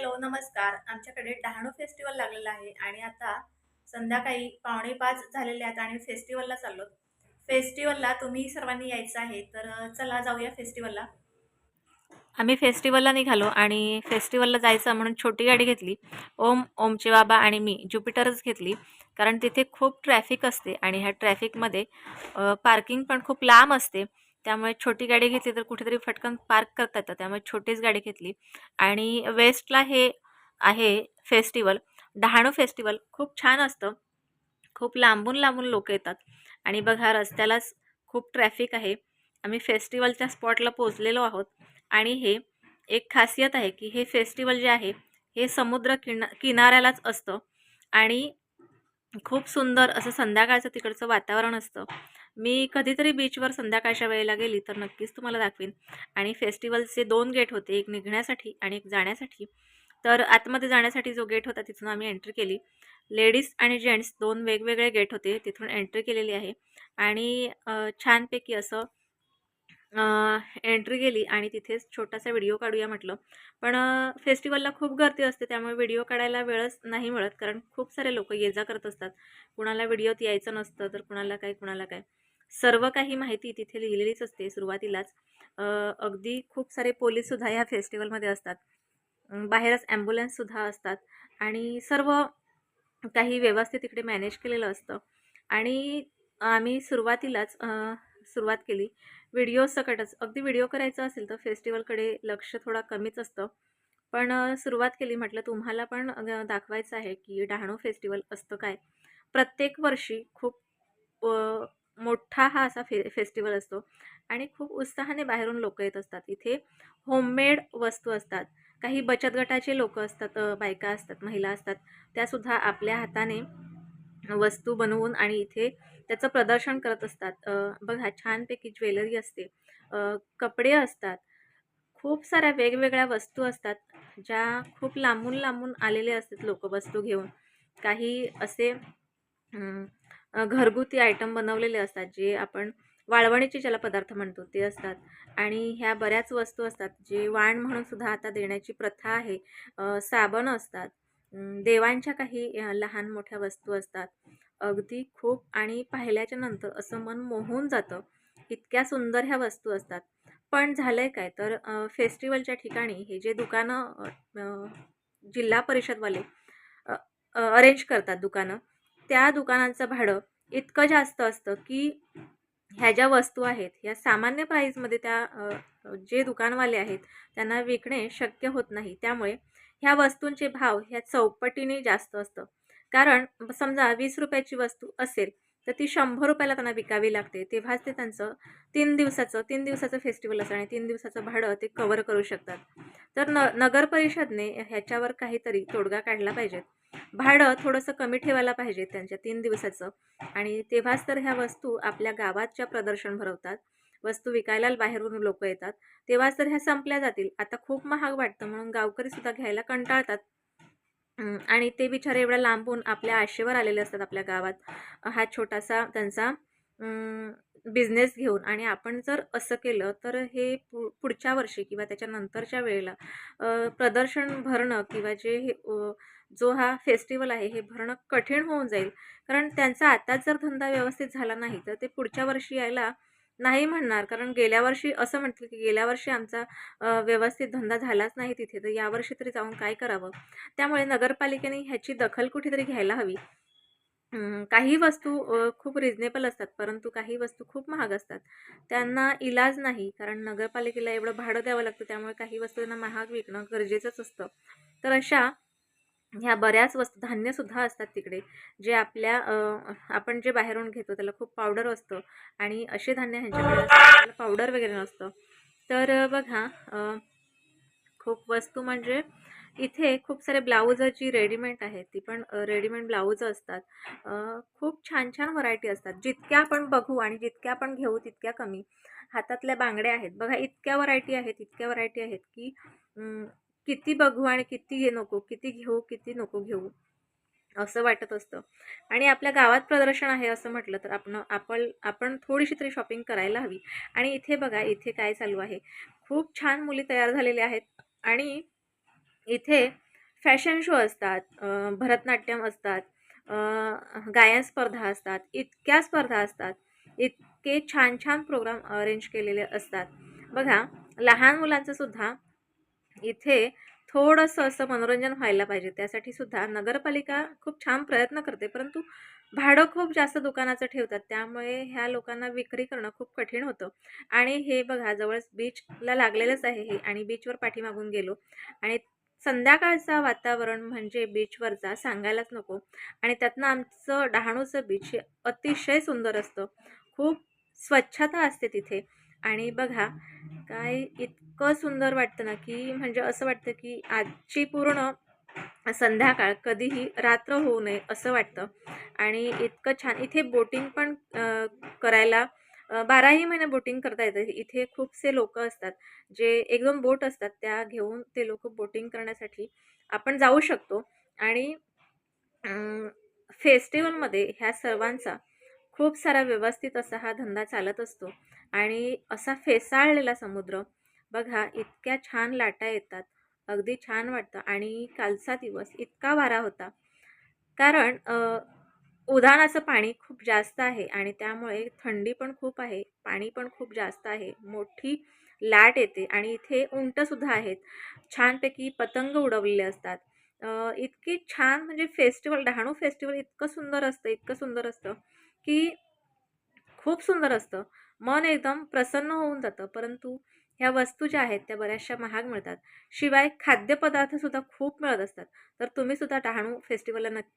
Hello, नमस्कार. आमच्याकडे Dahanu festival लागलेला आहे आणि आता संध्याकाळी 4:45 झालेले आहेत आणि फेस्टिवलला चाललो. फेस्टिवलला तुम्ही सर्वांनी यायचं आहे, तर चला जाऊया फेस्टिवलला. आम्ही फेस्टिवलला निघालो आणि फेस्टिवलला जायचं म्हणून छोटी गाडी घेतली. ओमचे बाबा आणि मी ज्युपिटरच घेतली. कारण तिथे खूप ट्रॅफिक असते आणि ह्या ट्रॅफिकमध्ये पार्किंग पण खूप लांब असते. त्यामुळे छोटी गाडी घेतली तर कुठेतरी फटकन पार्क करता येतं. त्यामुळे छोटीच गाडी घेतली आणि वेस्टला हे आहे फेस्टिवल, डहाणू फेस्टिवल खूप छान असतं. खूप लांबून लोकं येतात आणि बघा रस्त्यालाच खूप ट्रॅफिक आहे. आम्ही फेस्टिवलच्या स्पॉटला पोहोचलेलो आहोत आणि हे एक खासियत आहे, की हे फेस्टिवल जे आहे, हे समुद्र किनाऱ्यालाच असतं आणि खूप सुंदर असं संध्याकाळचं तिकडचं वातावरण असतं. मी कधीतरी बीचवर संध्याकाळच्या वेळेला गेली तर नक्कीच तुम्हाला दाखवीन. आणि फेस्टिवलचे 2 गेट होते, एक निघण्यासाठी आणि एक जाण्यासाठी. तर आतमध्ये जाण्यासाठी जो गेट होता तिथून आम्ही एंट्री केली. लेडीज आणि जेंट्स 2 वेगवेगळे गेट होते, तिथून एंट्री केलेली आहे आणि छानपैकी असं एंट्री केली आणि तिथेच छोटासा व्हिडिओ काढूया म्हटलं. पण फेस्टिवलला खूप गर्दी असते त्यामुळे व्हिडिओ काढायला वेळच नाही मिळत, कारण खूप सारे लोकं ये-जा करत असतात. कुणाला व्हिडिओत यायचं नसतं, तर कुणाला काय, कुणाला काय. सर्व काही माहिती तिथे लिहिलेलीच असते सुरुवातीलाच. अगदी खूप सारे पोलीससुद्धा ह्या फेस्टिवलमध्ये असतात. बाहेरच ॲम्ब्युलन्ससुद्धा असतात आणि सर्व काही व्यवस्थित तिकडे मॅनेज केलेलं असतं. आणि आम्ही सुरुवात केली व्हिडिओ सकटच. अगदी व्हिडिओ करायचा असेल तर फेस्टिवलकडे लक्ष थोडा कमीच असतं. पण सुरुवात केली म्हटलं तुम्हाला पण दाखवायचं आहे की डहाणू फेस्टिवल असतं काय. प्रत्येक वर्षी खूप मोठा हा असा फेस्टिवल असतो आणि खूप उत्साहाने बाहेरून लोकं येत असतात. इथे होममेड वस्तू असतात. काही बचत गटाचे लोकं असतात, बायका असतात, महिला असतात. त्यासुद्धा आपल्या हाताने वस्तू बनवून आणि इथे त्याचं प्रदर्शन करत असतात. बघा छानपैकी ज्वेलरी असते, कपडे असतात, खूप साऱ्या वेगवेगळ्या वस्तू असतात, ज्या खूप लांबून आलेले असतात लोकं वस्तू घेऊन. काही असे घरगुती आयटम बनवलेले असतात, जे आपण वाळवणीचे ज्याला पदार्थ म्हणतो ते असतात आणि ह्या बऱ्याच वस्तू असतात, जे वाण म्हणून सुद्धा आता देण्याची प्रथा आहे. साबण असतात, देवांच्या काही लहान मोठ्या वस्तू असतात. अगदी खूप आणि पाहिल्याच्या नंतर असं मन मोहून जातं. इतक्या सुंदर ह्या वस्तू असतात. पण झालंय काय तर फेस्टिवलच्या ठिकाणी हे जे दुकानं जिल्हा परिषदवाले अरेंज करतात दुकानं, त्या दुकानांचं भाडं इतकं जास्त असतं, की ह्या ज्या वस्तू आहेत, ह्या सामान्य प्राईजमध्ये त्या जे दुकानवाले आहेत, त्यांना विकणे शक्य होत नाही. त्यामुळे ह्या वस्तूंचे भाव ह्या चौपटीने जास्त असतं. कारण समजा ₹20 ची वस्तू असेल, तर ती ₹100 त्यांना विकावी लागते. तेव्हाच ते त्यांचं 3 दिवसाचं फेस्टिवल असतं आणि 3 दिवसाचं भाडं ते कव्हर करू शकतात. तर नगर परिषदने ह्याच्यावर काहीतरी तोडगा काढला पाहिजे. भाडं थोडंसं कमी ठेवायला पाहिजे त्यांच्या 3 दिवसाचं आणि तेव्हाच तर ह्या वस्तू आपल्या गावात प्रदर्शन भरवतात. वस्तू विकायला बाहेरून लोकं येतात. तेव्हाच तर ह्या संपल्या जातील. आता खूप महाग वाटतं म्हणून गावकरीसुद्धा घ्यायला कंटाळतात. आणि ते बिचारे एवढ्या लांबून आपल्या आशेवर आलेले असतात आपल्या गावात. हा छोटासा त्यांचा बिझनेस घेऊन आणि आपण जर असं केलं तर हे पुढच्या वर्षी किंवा त्याच्या नंतरच्या वेळेला प्रदर्शन भरणं किंवा जो हा फेस्टिवल आहे हे भरणं कठीण होऊन जाईल. कारण त्यांचा आताच जर धंदा व्यवस्थित झाला नाही तर ते पुढच्या वर्षी यायला नाही म्हणणार. कारण गेल्या वर्षी असं म्हटलं की गेल्या वर्षी आमचा व्यवस्थित धंदा झालाच नाही तिथे, तर यावर्षी तरी जाऊन काय करावं? त्यामुळे नगरपालिकेने ह्याची दखल कुठेतरी घ्यायला हवी. काही वस्तू खूप रिझनेबल असतात, परंतु काही वस्तू खूप महाग असतात. त्यांना इलाज नाही, कारण नगरपालिकेला एवढं भाडं द्यावं लागतं, त्यामुळे काही वस्तू त्यांना महाग विकणं गरजेचंच असतं. तर अशा ह्या बऱ्याच वस्तू धान्यसुद्धा असतात तिकडे, जे आपण जे बाहेरून घेतो त्याला खूप पावडर असतं आणि असे धान्य ह्यांच्याकडे असतात त्याला पावडर वगैरे नसतं. तर बघा खूप वस्तू म्हणजे इथे खूप सारे ब्लाऊज जी रेडीमेड आहेत ती पण रेडीमेड ब्लाऊज असतात. खूप छान व्हरायटी असतात. जितक्या आपण बघू आणि जितक्या आपण घेऊ तितक्या कमी. हातातल्या बांगड्या आहेत बघा, इतक्या व्हरायटी आहेत की किती बघू आणि किती नको, किती घेऊ किती नको घेऊ असं वाटत असतं. आणि आपल्या गावात प्रदर्शन आहे असं म्हटलं तर आपण थोडीशी तरी शॉपिंग करायला हवी. आणि इथे बघा इथे काय चालू आहे, खूप छान मुली तयार झालेल्या आहेत आणि इथे फॅशन शो असतात, भरतनाट्यम असतात, गायन स्पर्धा असतात, इतक्या स्पर्धा असतात. इतके छान-छान प्रोग्राम अरेंज केलेले असतात. बघा, लहान मुलांचं सुद्धा इथे थोडंसं असं मनोरंजन व्हायला पाहिजे. त्यासाठी सुद्धा नगरपालिका खूप छान प्रयत्न करते. परंतु भाडं खूप जास्त दुकानाचं ठेवतात. त्यामुळे ह्या लोकांना विक्री करणं खूप कठीण होतं. आणि हे बघा जवळच बीचला लागलेलंच आहे हे आणि बीचवर पाठीमागून गेलो आणि संध्याकाळचं वातावरण म्हणजे बीचवरचा सांगायलाच नको आणि त्यातनं आमचं डहाणूचं बीच हे अतिशय सुंदर असतं. खूप स्वच्छता असते तिथे आणि बघा काय इतकं सुंदर वाटतं ना, की म्हणजे असं वाटतं, की आजची पूर्ण संध्याकाळ कधीही रात्र होऊ नये असं वाटतं. आणि इतकं छान इथे बोटिंग पण करायला 12ही महिने बोटिंग करता येतं. इथे खूपसे लोकं असतात, जे 1-2 बोट असतात त्या घेऊन ते लोकं बोटिंग करण्यासाठी आपण जाऊ शकतो. आणि फेस्टिवलमध्ये ह्या सर्वांचा खूप सारा व्यवस्थित असा हा धंदा चालत असतो आणि असा फेसाळलेला समुद्र बघा इतक्या छान लाटा येतात. अगदी छान वाटतं आणि कालचा दिवस इतका वारा होता. कारण उधाणाचं पाणी खूप जास्त आहे आणि त्यामुळे थंडी पण खूप आहे. पाणी पण खूप जास्त आहे. मोठी लाट येते आणि इथे उंटसुद्धा आहेत. छानपैकी पतंग उडवलेले असतात. इतकी छान म्हणजे फेस्टिवल डहाणू फेस्टिवल इतकं सुंदर असतं, इतकं सुंदर असतं, की खूप सुंदर असतं. मन एकदम प्रसन्न होऊन जातं. परंतु ह्या वस्तू ज्या आहेत त्या बऱ्याचशा महाग मिळतात. शिवाय खाद्यपदार्थसुद्धा खूप मिळत असतात. तर तुम्ही सुद्धा डहाणू फेस्टिवलला नक्की